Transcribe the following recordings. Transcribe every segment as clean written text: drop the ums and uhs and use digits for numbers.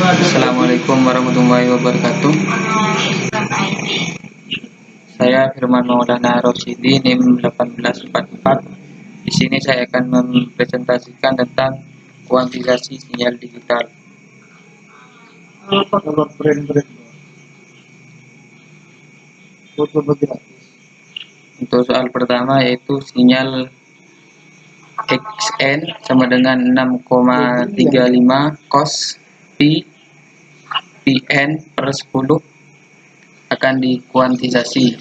Assalamualaikum warahmatullahi wabarakatuh. Saya Firman Maulana Rosyidi, NIM 1844. Di sini saya akan mempresentasikan tentang kuantitasasi sinyal digital. Apa kalau brand-brand Untuk soal pertama yaitu sinyal XN sama dengan 6,35 cos P PN per 10 akan dikuantisasi.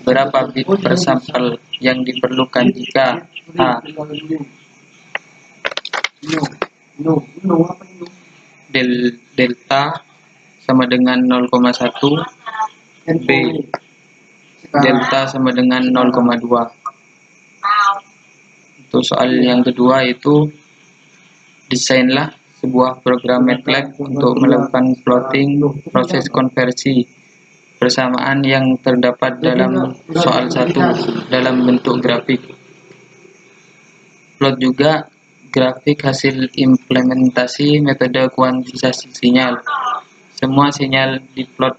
Berapa bit per sampel yang diperlukan jika A. Delta sama dengan 0,1, B. Delta sama dengan 0,2. Untuk soal yang kedua yaitu desainlah sebuah program MATLAB untuk melakukan plotting proses konversi persamaan yang terdapat dalam soal 1 dalam bentuk grafik. Plot juga grafik hasil implementasi metode kuantitasasi sinyal. Semua sinyal diplot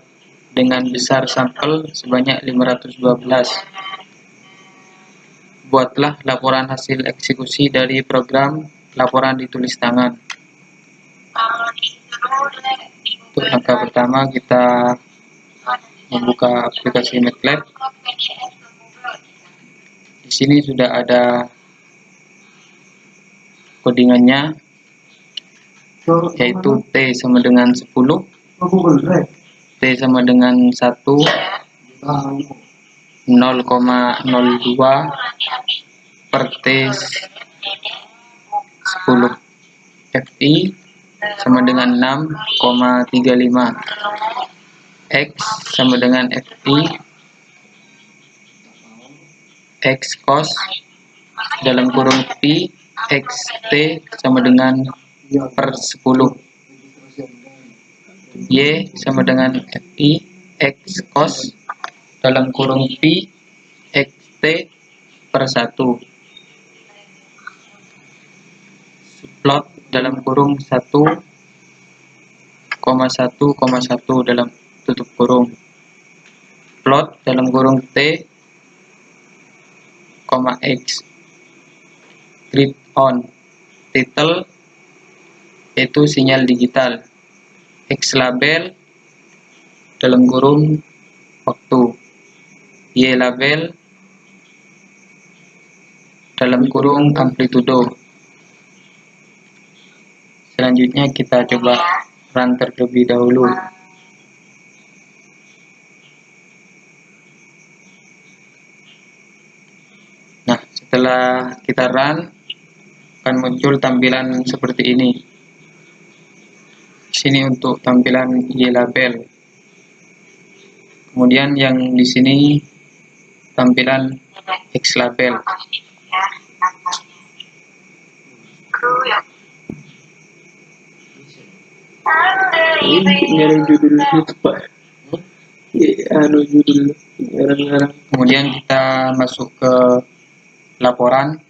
dengan besar sampel sebanyak 512. Buatlah laporan hasil eksekusi dari program. Laporan ditulis tangan. Untuk langkah pertama kita membuka aplikasi MATLAB. Di sini sudah ada kodingannya, yaitu T sama dengan 10, T sama dengan 1, 0,02 per T 10, FI sama dengan 6,35, X sama dengan FI, X cos dalam kurung P, XT sama dengan per 10, Y sama dengan FI, X cos dalam kurung P, XT per 1, plot dalam kurung 1,1,1 dalam tutup kurung, plot dalam kurung T, X, grip on, title yaitu sinyal digital, X label dalam kurung waktu, Y label dalam kurung amplitudo. Selanjutnya kita coba run terlebih dahulu. Nah, setelah kita run akan muncul tampilan seperti ini. Di sini untuk tampilan Y label. Kemudian yang di sini tampilan X label. Kemudian kita masuk ke laporan.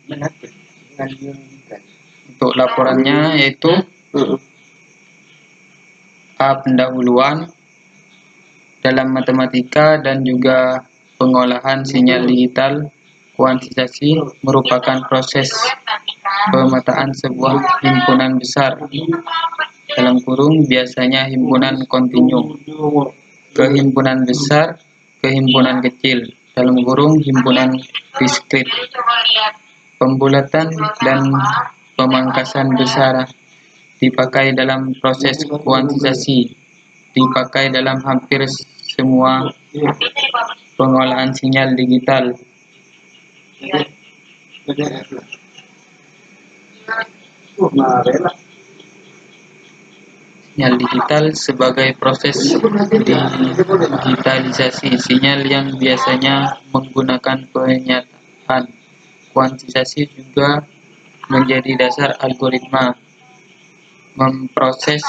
Untuk laporannya yaitu A. Pendahuluan dalam matematika dan juga pengolahan sinyal digital. Kuantitasasi merupakan proses pemetaan sebuah himpunan besar dalam kurung biasanya himpunan kontinu ke himpunan besar ke himpunan kecil dalam kurung himpunan diskrit. Pembulatan dan pemangkasan besar dipakai dalam proses kuantitasasi, dipakai dalam hampir semua pengolahan sinyal digital. Sinyal digital sebagai proses digitalisasi sinyal yang biasanya menggunakan penyataan. Kuantitasasi juga menjadi dasar algoritma memproses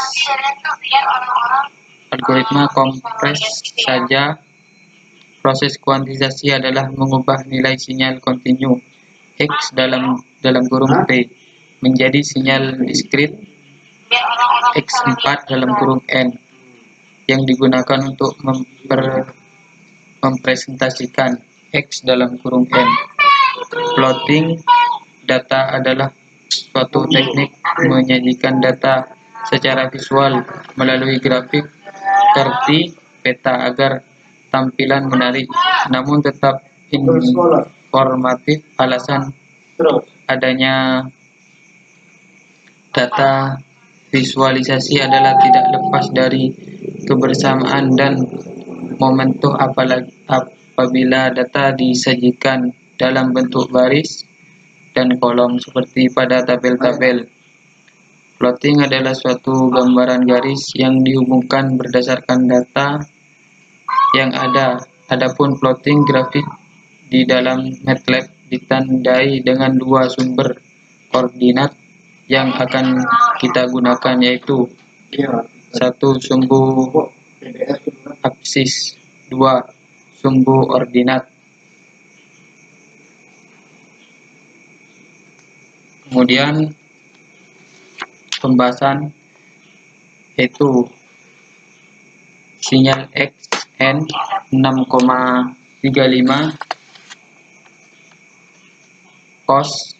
algoritma kompres saja Proses kuantisasi adalah mengubah nilai sinyal kontinu X dalam kurung P menjadi sinyal diskrit X4 dalam kurung N yang digunakan untuk mempresentasikan X dalam kurung N. Plotting data adalah suatu teknik menyajikan data secara visual melalui grafik seperti peta agar tampilan menarik namun tetap informatif. Alasan adanya data visualisasi adalah tidak lepas dari kebersamaan dan momentum apabila data disajikan dalam bentuk baris dan kolom seperti pada tabel-tabel. Plotting adalah suatu gambaran garis yang dihubungkan berdasarkan data yang ada. Adapun plotting grafik di dalam MATLAB ditandai dengan dua sumber koordinat yang akan kita gunakan, yaitu satu sumbu absis, dua sumbu ordinat. Kemudian pembahasan yaitu sinyal XN 6,35 cos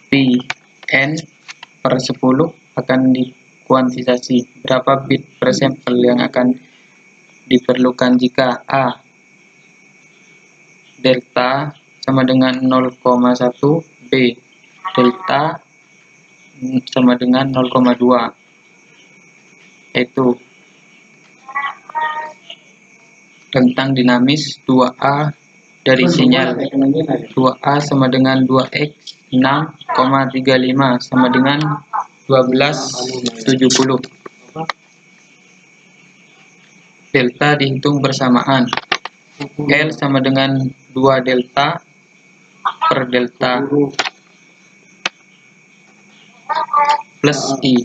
pi n per 10 akan dikuantisasi. Berapa bit per sampel yang akan diperlukan jika A delta sama dengan 0,1, B delta sama dengan 0,2, yaitu tentang dinamis 2A dari sinyal. 2A sama dengan 2X 6,35 sama dengan 1270. Delta dihitung bersamaan. L sama dengan 2 delta per delta plus I,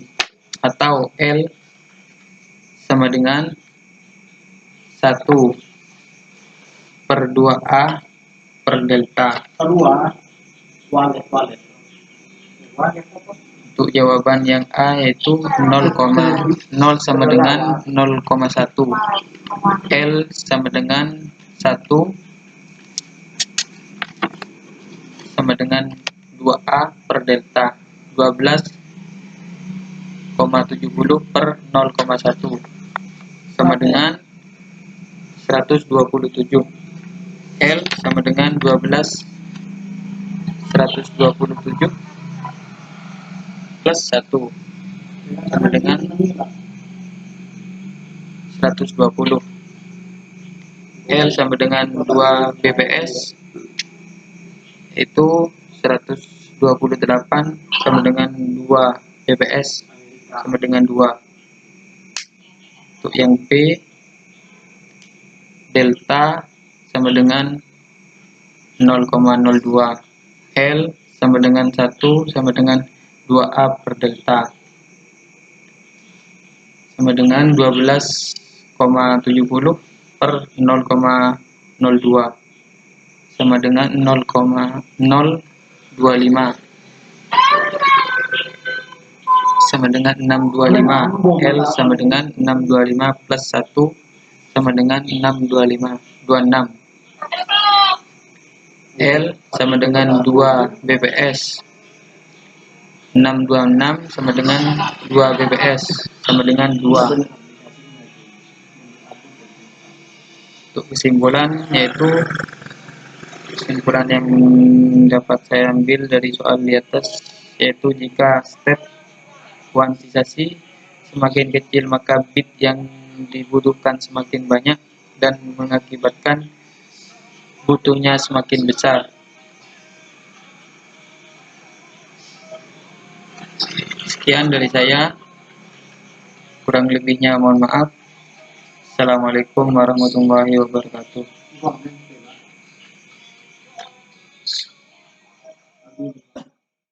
atau L sama dengan 1 per 2A per delta. Untuk jawaban yang A yaitu 0,0 sama dengan 0,1, L sama dengan 1 sama dengan 2A per delta, 12,70 per 0,1 sama dengan 127. L sama dengan 127 plus 1 sama dengan 120. L sama dengan 2 bps, itu 128 sama dengan 2 bps sama dengan 2. Untuk yang P delta sama dengan 0,02, L sama dengan 1 sama dengan 2A per delta sama dengan 12,70 per 0,02 sama dengan 0,025 sama dengan 625. L sama dengan 625 plus 1 sama dengan 625, 26. L sama dengan 2 bps, 626 sama dengan 2 bps sama dengan 2. Untuk kesimpulan, yaitu kesimpulan yang dapat saya ambil dari soal di atas, yaitu jika step kuantisasi semakin kecil maka bit yang dibutuhkan semakin banyak dan mengakibatkan butuhnya semakin besar. Sekian dari saya, kurang lebihnya mohon maaf. Assalamualaikum warahmatullahi wabarakatuh.